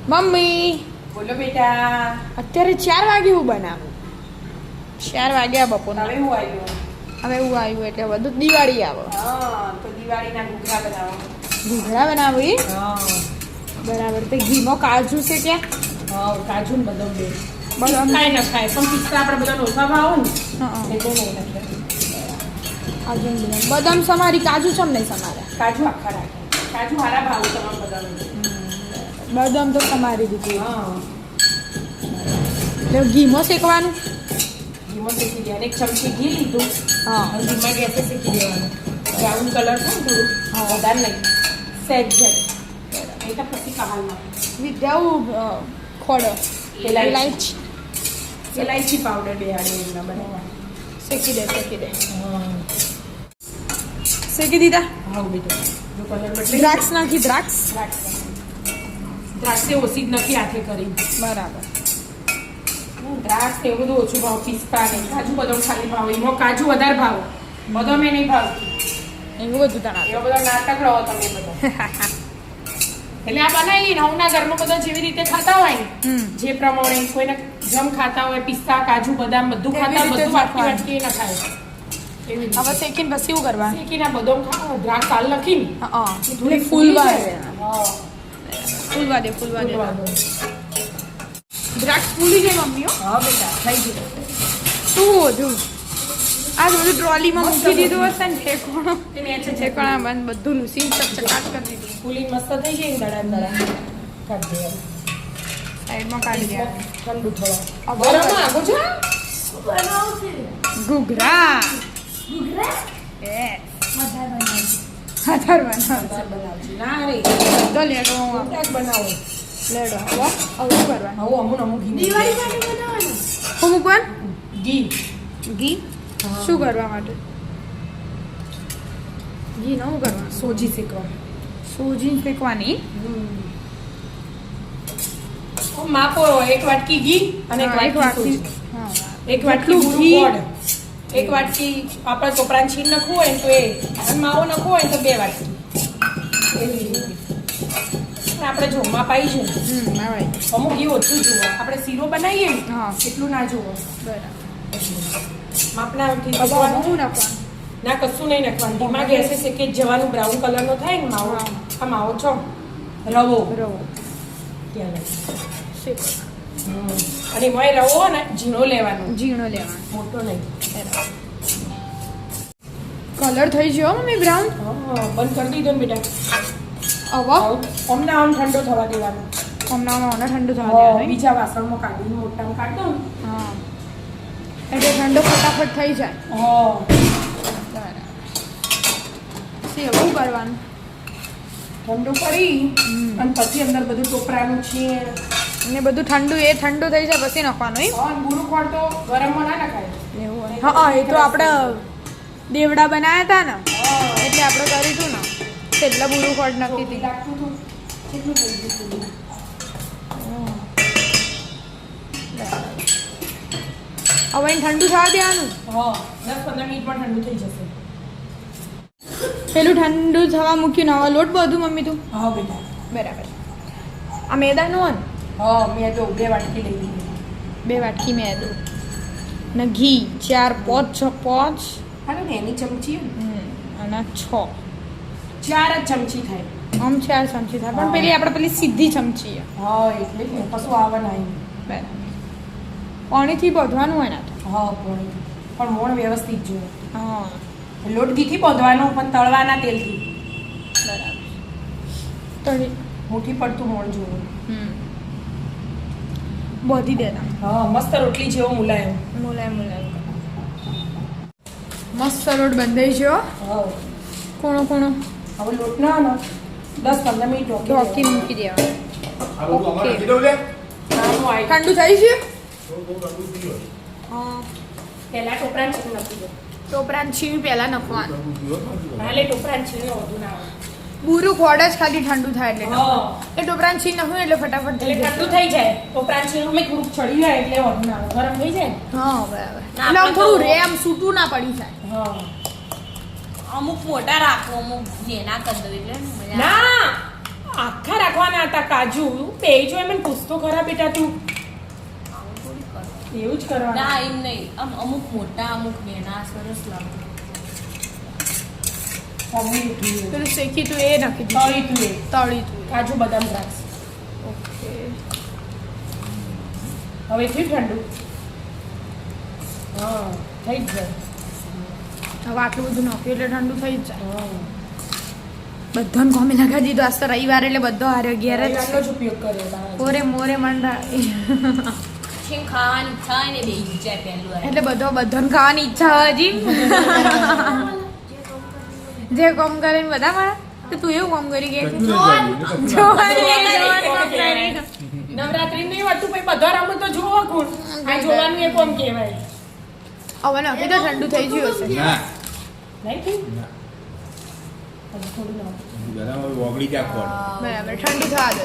Mummy બોલો બેટા. અત્યારે 4 વાગે હું બનાવું? 4 વાગ્યા બપોરના. હવે હું આવ્યું. હવે હું આવ્યું એટલે બધું દિવાળી આવે. હા તો દિવાળીના ઘૂઘરા બનાવો. ઘૂઘરા બનાવી? હા બરાબર. તે ઘીમાં કાજુ છે કે? હા કાજુ ને બદામ બે. બદામ ખાય ન ખાય પણ પિસ્તા આપણે બધા ઓછા ભાવ ને હા એટલે નહીં નાખે. કાજુ ને બદામ સમારી, કાજુ ચમ નહીં સમારે? કાજુ આખા રાખે. કાજુ હારા ભાવ તમામ બદામ. બદામ તો સમારી દીધી. હા એટલે ઘીમાં શેકવાનું? ઘીમાં શેકી દેવાનું. 1 ચમચી ઘી લીધું. હા અને ઘીમાં ગેસે શેકી દેવાનું. બ્રાઉન કલર થાય ને થોડું. હા. વધારે નહીં. સહેજ સહેજ. એ તો પછી કહાલમાં વિધાઉ ખોડો ઇલાયચી. ઇલાયચી પાવડર બે આડે એમના બનાવવા. શેકી દે શેકી દે. હા શેકી દીધા. હા બેટા જો કલર બદલે દ્રાક્ષ નાખી? દ્રાક્ષ દ્રાક્ષે ઓછી જ નથી હાથે કરી. બરાબર. દ્રાક્ષ ને એવું બધું ઓછું ભાવ. પિસ્તા ને કાજુ બદામ ખાલી ભાવ. એમાં કાજુ વધારે ભાવ. બદામ એ નહીં ભાવતું. એવું બધું તણા એવા બધા નાટક રહો તમે બધા. એટલે આ બનાવીએ ને હમણાં ઘરમાં બધા જેવી રીતે ખાતા હોય ને જે પ્રમાણે કોઈને જમ ખાતા હોય પિસ્તા કાજુ બદામ બધું ખાતા હોય, બધું વાટકી વાટકી ના ખાય. એવી રીતે. હવે શેકીને પછી શું કરવાનું? શેકીને બદામ ખાઓ દ્રાક્ષ હાલ લખીને હા થોડી ફૂલવા દે. હા ફૂલવા દે ફૂલવા દે. ફૂલવા દો. દ્રાક્ષ ફૂલી જાય મમ્મીઓ? હા બેટા થઈ ગયું. શું વધુ આ બધું ટ્રોલીમાં મૂકી દીધું હશે ને ઠેકોણો એને છે ઠેકોણા બંધ બધું લૂસી ચકચકાટ કરી દીધું. ફૂલી મસ્ત થઈ ગઈ ને દડા દડા કાઢી દેવાનું. સાઈડમાં કાઢી દેવાનું. ઠંડુ થોડો હવે ગરમ આગો છે. ઘૂઘરા હાથર બનાવશે. બનાવજો ના રે તો લેડો ક્યાંક બનાવો. લેડો હવે શું કરવાનું? હવે અમુક ઘી શું મૂકવાનું? ઘી ઘી શું કરવા માટે? ઘી નવું કરવાનું? સોજી શેકવા. સૂજી ફેંકવાની. માપો 1 વાટકી ઘી અને 1 એક વાટકી વાટકી. સોજી. હા 1 વાટકી ઘી. ઘી 1 વાટકી આપણે કોપરાનું છીણ નાખવું હોય ને તો એ અને માવો નાખવો હોય ને તો 2 વાટકી એવી રીતે. પણ આપણે જો માપ આવી છે આવે. અમુક ઘી ઓછું જુઓ. આપણે શીરો બનાવીએ ને હા એટલું ના જુઓ. બરાબર. માપના હવે થી શું નાખવાનું? ના કશું નહીં નાખવાનું. ધીમા ગેસે શેકી જ જવાનું. બ્રાઉન કલરનો થાય ને માવો. હા. આ માવો છો રવો રવો ત્યાં નાખ. શેકો. અને મોય રવો ને ઝીણો લેવાનો, ઝીણો લેવાનો. મોટો નહીં. કલર થઈ ગયો મમ્મી બ્રાઉન. હા બંધ કરી દીધો ને બેટા. હવે અમને આમ ઠંડો થવા દેવાનો. હમણાં ઠંડુ થવા હા, દેવાનું. બીજા વાસણમાં કાઢીને મોટામાં કાઢ દઉં. હા એટલે ઠંડો ફટાફટ થઈ જાય. હા બરાબર. સેવું કરવાનું. ઠંડુ કરી અને પછી અંદર બધું ટોપરાનું છે. ને બધું ઠંડુ થઈ જાય પછી નાખવાનું એમ? હા બુરું ખોળ તો ગરમમાં ના નખાય. એવું હોય. હા એ તો આપણે દેવડા બનાવ્યા હતા ને હા એટલે આપણે કર્યું હતું ને કેટલા બુરું ખોટ નાખી હતી. લાગતું હતું. કેટલું થઈ ગયું હતું. હવે એને ઠંડુ થવા દેવાનું. હા 10-15 મિનિટમાં ઠંડુ થઈ જશે. પેલું ઠંડુ થવા મૂક્યું ને હવે લોટ બધું મમ્મી તું? હા બેટા. બરાબર. આ મેદાનું હોય ને? હા મેં તો 2 વાટકી લઈ લીધી. 2 વાટકી મેદો ને ઘી 4 5 હાલો ને એની ચમચી અને 6 4 જ ચમચી થાય. આમ 4 ચમચી થાય પણ પેલી સીધી ચમચી. હા એટલે જ ને કશું આવે નહીં. બરાબર. પાણીથી બાંધવાનું હોય ને તો? હા પણ મોણ વ્યવસ્થિત જોઈએ. હા લોટ ઘીથી બાંધવાનો પણ તળવાના તેલથી. બરાબર. તળી મુઠ્ઠી પડતું મોણ જોવું. બાંધી દેતા. હા મસ્ત રોટલી જેવો મુલાયમ. મુલાયમ મસ્ત રોટ બંધાઈ ગયો. હા કોણો હવે લોટ ના 10-15 મિનિટ ઢોકી મૂકી દેવાનું. ઠંડુ ઠંડુ થઈ ગયું? હા પહેલા ટોપરાન છીણ નાખી દો. ટોપરાન છીણ પહેલા નાખવાનું. હાલે ટોપરાન છીણ વધુ ના આવે. બુરું ખોડ જ ખાલી ઠંડુ થાય એટલે હા એ ટોપરાન છીણ નાખવું એટલે ફટાફટ થઈ એટલે જાય. ઠંડુ થઈ જાય. ટોપરાન છીણ અમે થોડુંક ચડી જાય એટલે વધુ ના આવે. ગરમ થઈ જાય ને. હા બરાબર. ના, એટલે આમ આપણે થોડું તો- રે આમ સૂટું ના પડી જાય. હા અમુક મોટા રાખો અમુક નેના કરી દો એટલે મજા આવે. ના આખા રાખવાના હતા કાજુ બે જો મને પૂછતો ખરા બેટા તું આવું થોડી કરો. એવું જ કરવાનું ના એમ નહીં આમ અમુક મોટા અમુક નાના સરસ લાગે મમ્મી ઉઠી પેલું શેકી તું એ નાખી દીધું તળી તું એ તળી તું કાજુ બદામ દ્રાક્ષ ઓકે હવે થયું ઠંડુ હા થઈ જ જાય હવે આટલું બધું નાખ્યું એટલે ઠંડુ થઈ જ જાય હા બધાને કોમે લગાવી દીધું આજ તો રવિવાર એટલે બધો હારે ઘેર જ રવિવારનો જ ઉપયોગ કર્યો તારે. ઓરે મોરે મંડા કેમ ખાવાની ઈચ્છા હોય ને બે જાય પહેલું આ. એટલે બધાને ખાવાની ઈચ્છા હોય હજી જે કામ કરે ને બધા મારા તો તું એવું કામ કરી ગયા છે નવરાત્રી નહીં હોતું પછી બધા રમત તો જોવો કોણ આ જોવાનું એ કોમ કહેવાય હવે નાખી તો ઠંડુ થઈ ગયું હશે ના નહીં થયું ના હજી થોડું નાખો. ગરમ હવે ઓગળી ક્યાં ખોળ બરાબર ઠંડુ થવા દો